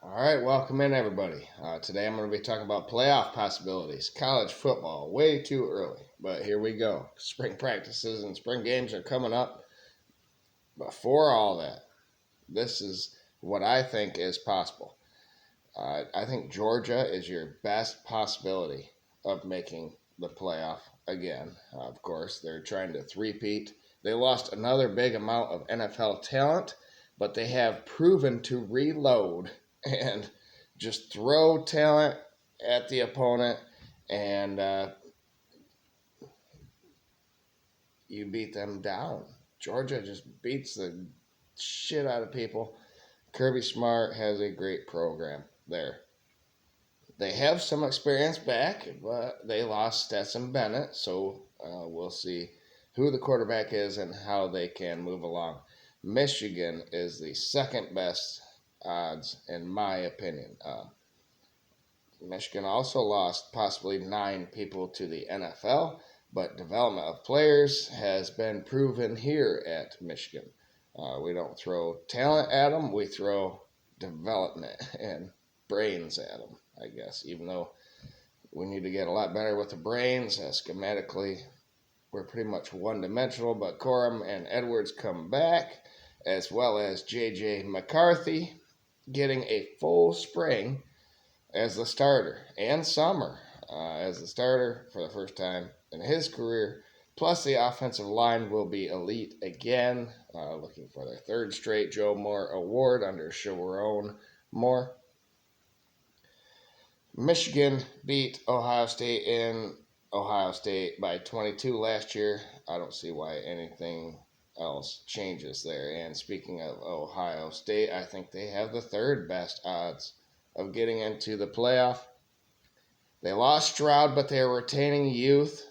All right, welcome in everybody. Today I'm going to be talking about playoff possibilities. College football, way too early, but here we go. Spring practices and spring games are coming up. Before all that, this is what I think is possible. I think Georgia is your best possibility of making the playoff again. Of course, they're trying to three-peat. They lost another big amount of NFL talent, but they have proven to reload and just throw talent at the opponent, and you beat them down. Georgia just beats the shit out of people. Kirby Smart has a great program there. They have some experience back, but they lost Stetson Bennett, so we'll see who the quarterback is and how they can move along. Michigan is the second best odds, in my opinion. Michigan also lost possibly 9 people to the NFL, but development of players has been proven here at Michigan. We don't throw talent at them, we throw development and brains at them, I guess, even though we need to get a lot better with the brains. Schematically, we're pretty much one-dimensional, but Corum and Edwards come back, as well as J.J. McCarthy getting a full spring as the starter, and Summer as the starter for the first time in his career. Plus, the offensive line will be elite again, looking for their third straight Joe Moore Award under Sharon Moore. Michigan beat Ohio State in Ohio State by 22 last year. I don't see why anything else changes there. And speaking of Ohio State, I think they have the third best odds of getting into the playoff. They lost Stroud, but they are retaining youth,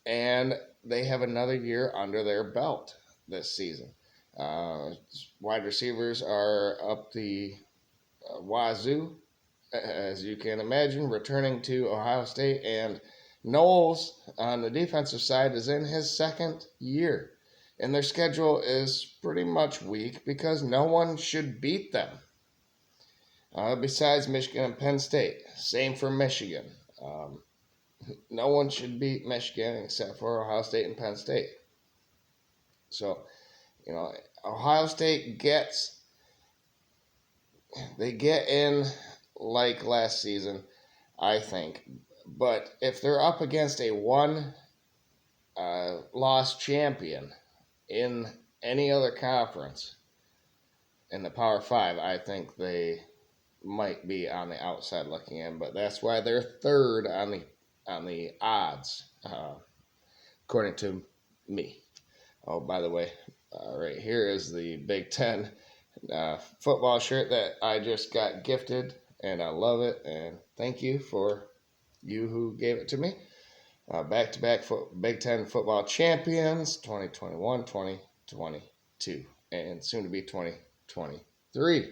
and they have another year under their belt this season. Wide receivers are up the wazoo, as you can imagine, returning to Ohio State, and Knowles on the defensive side is in his second year, and their schedule is pretty much weak because no one should beat them. Besides Michigan and Penn State. Same for Michigan. No one should beat Michigan except for Ohio State and Penn State. So, Ohio State get in like last season, I think. But if they're up against a one-loss champion in any other conference in the Power 5, I think they might be on the outside looking in, but that's why they're third on the odds, according to me. Oh, by the way, right here is the Big Ten football shirt that I just got gifted, and I love it, and thank you for you who gave it to me. Back-to-back Big Ten football champions, 2021, 2022, and soon to be 2023.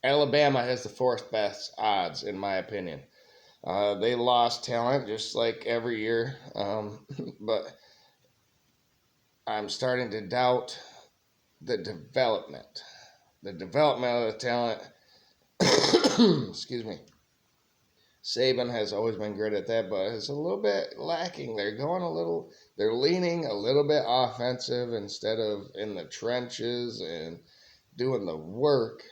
Alabama has the fourth best odds, in my opinion. They lost talent just like every year, but I'm starting to doubt the development. The development of the talent. Excuse me. Saban has always been great at that, but it's a little bit lacking. They're leaning a little bit offensive instead of in the trenches and doing the work.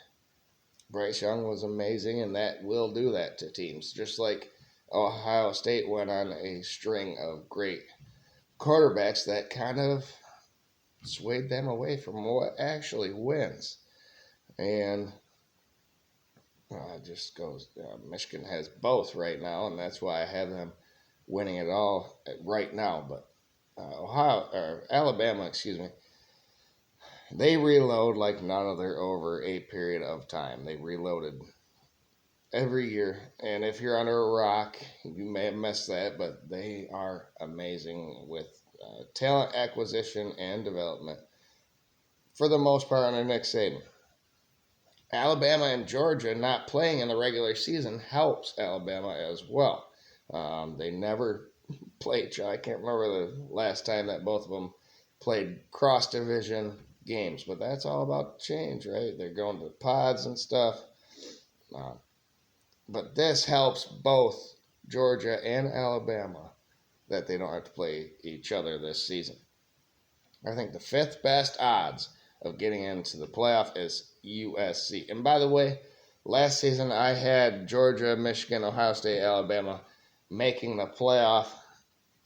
Bryce Young was amazing, and that will do that to teams. Just like Ohio State went on a string of great quarterbacks that kind of swayed them away from what actually wins. And it just goes, Michigan has both right now, and that's why I have them winning it all right now. But Alabama, they reload like none other over a period of time. They reloaded every year, and if you're under a rock, you may have missed that, but they are amazing with talent acquisition and development for the most part under Nick Saban. Alabama and Georgia not playing in the regular season helps Alabama as well. They never played. I can't remember the last time that both of them played cross-division games, but that's all about change, right? They're going to pods and stuff. Uh, but this helps both Georgia and Alabama that they don't have to play each other this season. I think the fifth best odds of getting into the playoff is USC. And by the way, last season I had Georgia, Michigan, Ohio State, Alabama making the playoff.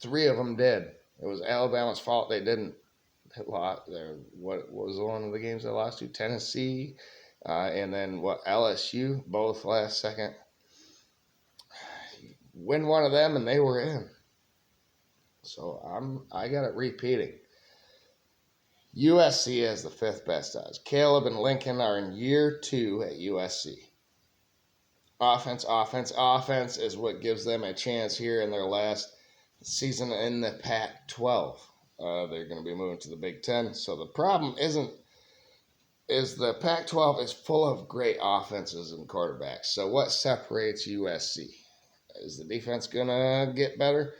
3 of them did. It was Alabama's fault they didn't. What was one of the games they lost to? Tennessee, and then LSU, both last second. Win one of them and they were in. So I got it repeating. USC has the fifth best odds. Caleb and Lincoln are in year 2 at USC. Offense, offense, offense is what gives them a chance here in their last season in the Pac-12. They're going to be moving to the Big Ten. So the problem is the Pac-12 is full of great offenses and quarterbacks. So what separates USC? Is the defense going to get better?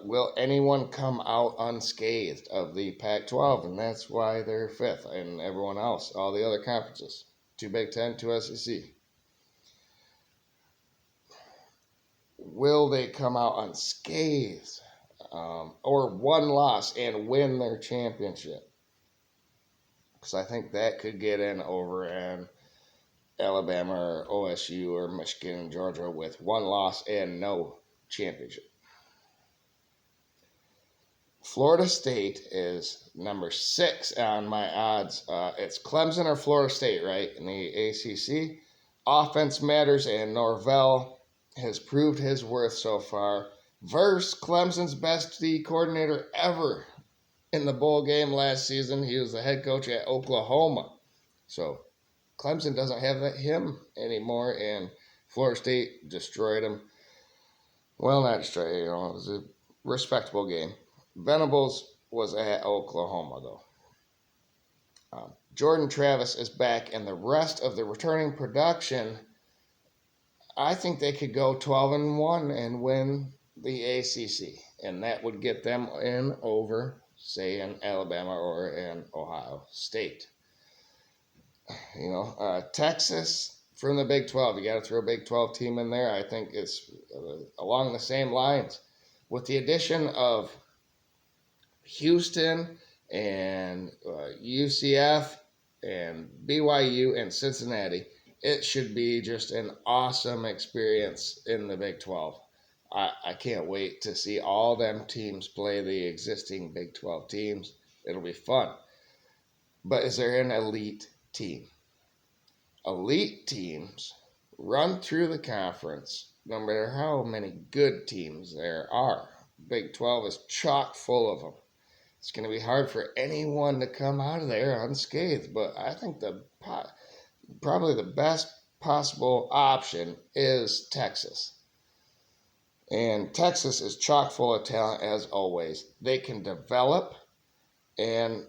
Will anyone come out unscathed of the Pac-12? And that's why they're fifth, and everyone else, all the other conferences, 2 Big Ten, 2 SEC. Will they come out unscathed or one loss and win their championship? Because I think that could get in over in Alabama or OSU or Michigan and Georgia with 1 loss and no championship. Florida State is number 6 on my odds. It's Clemson or Florida State, right, in the ACC. Offense matters, and Norvell has proved his worth so far. Versus Clemson's best D coordinator ever in the bowl game last season. He was the head coach at Oklahoma. So Clemson doesn't have him anymore, and Florida State destroyed him. Well, not destroyed, it was a respectable game. Venables was at Oklahoma, though. Jordan Travis is back, and the rest of the returning production, I think they could go 12-1 and win the ACC, and that would get them in over, say, in Alabama or in Ohio State. Texas from the Big 12. You got to throw a Big 12 team in there. I think it's along the same lines. With the addition of Houston and UCF and BYU and Cincinnati, it should be just an awesome experience in the Big 12. I can't wait to see all them teams play the existing Big 12 teams. It'll be fun. But is there an elite team? Elite teams run through the conference, no matter how many good teams there are. Big 12 is chock full of them. It's going to be hard for anyone to come out of there unscathed, but I think probably the best possible option is Texas. And Texas is chock full of talent as always. They can develop, and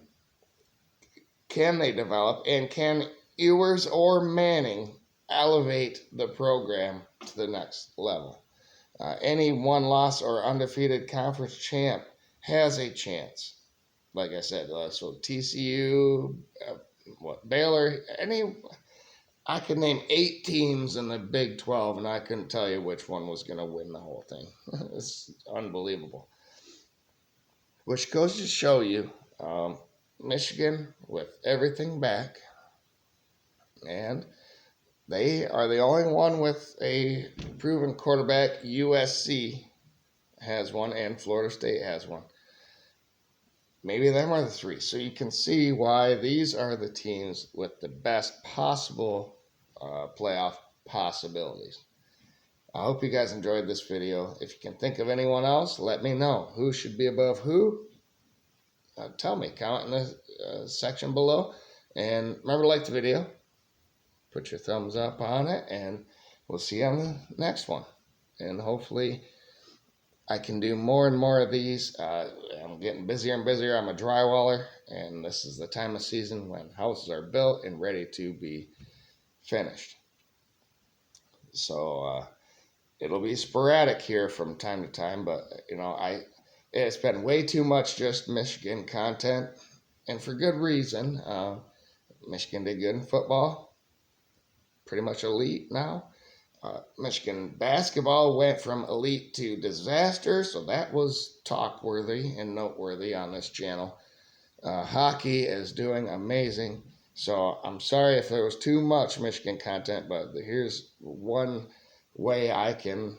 can they develop, and can Ewers or Manning elevate the program to the next level? Any 1 loss or undefeated conference champ has a chance. Like I said, so TCU, Baylor, I could name 8 teams in the Big 12, and I couldn't tell you which one was going to win the whole thing. It's unbelievable. Which goes to show you, Michigan with everything back, and they are the only one with a proven quarterback. USC has one, and Florida State has one. Maybe them are the 3. So you can see why these are the teams with the best possible playoff possibilities. I hope you guys enjoyed this video. If you can think of anyone else, let me know. Who should be above who? Tell me. Comment in the section below. And remember to like the video. Put your thumbs up on it. And we'll see you on the next one. And hopefully I can do more and more of these. I'm getting busier and busier. I'm a drywaller, and this is the time of season when houses are built and ready to be finished. So it'll be sporadic here from time to time, but it's been way too much just Michigan content, and for good reason. Michigan did good in football. pretty much elite now. Michigan basketball went from elite to disaster, so that was talk-worthy and noteworthy on this channel. Hockey is doing amazing, so I'm sorry if there was too much Michigan content, but here's one way I can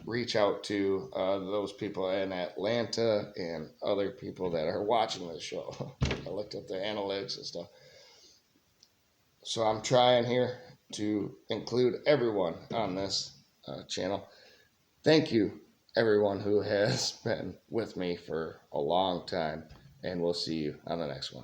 reach out to those people in Atlanta and other people that are watching this show. I looked up the analytics and stuff. So I'm trying here to include everyone on this channel. Thank you, everyone who has been with me for a long time, and we'll see you on the next one.